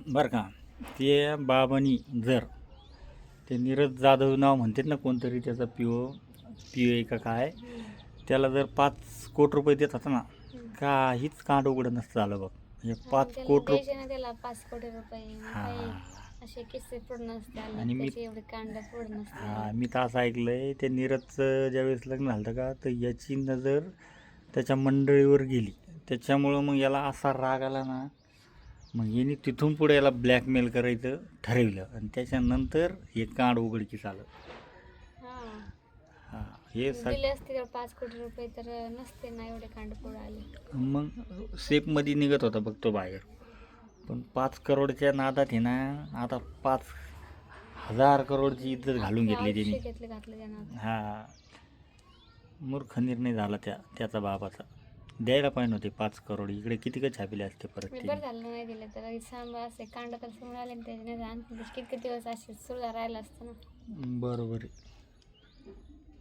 बरं का. ते बाबांनी जर ते नीरज जाधव नाव म्हणतात ना कोणतरी, त्याचा पिओ आहे का काय, त्याला जर 5 कोटी रुपये देत होता ना, काहीच कांड उघडं नसतं झालं बघ. हे 5 कोटी द्यायचे ना त्याला 5 कोटी रुपये. मग हां काही असे किस्से पूर्ण नसते आले, आणि त्याचे एवढे कांड पूर्ण नसते हां आले. मी तर असं ऐकलंय, ते नीरजचं ज्यावेळेस लग्न झालं होतं का, तर याची नजर त्याच्या मंडळीवर गेली. त्याच्यामुळं मग याला असा राग आला ना, मग याने तिथून पुढे याला ब्लॅकमेल करायचं ठरवलं आणि त्याच्यानंतर हे कांड उघडकीस आलं. हां, हां हे दिले असते तर 5 कोटी रुपये तर नसते ना एवढे कांड पुढे आले. मग सेफमध्ये निघत होता बघ तो बाहेर. पण 5 करोडच्या नादात आहे ना, आता 5,000 करोडची इज्जत घालून घेतली आयुष्य त्यांनी. घातलं त्यांना. हा मूर्ख निर्णय झाला त्याचा बाबाचा. द्यायला पाहिजे होते 5 करोड. इकडे किती काय छापले असते परत बरं त्यांनी. झालं नाही दिलं तर सांगा, असे कांड तर समोर आले ना त्याचे, नाही आणखी किती दिवस असे सुरू राहिलं असतं ना. बरोबर आहे.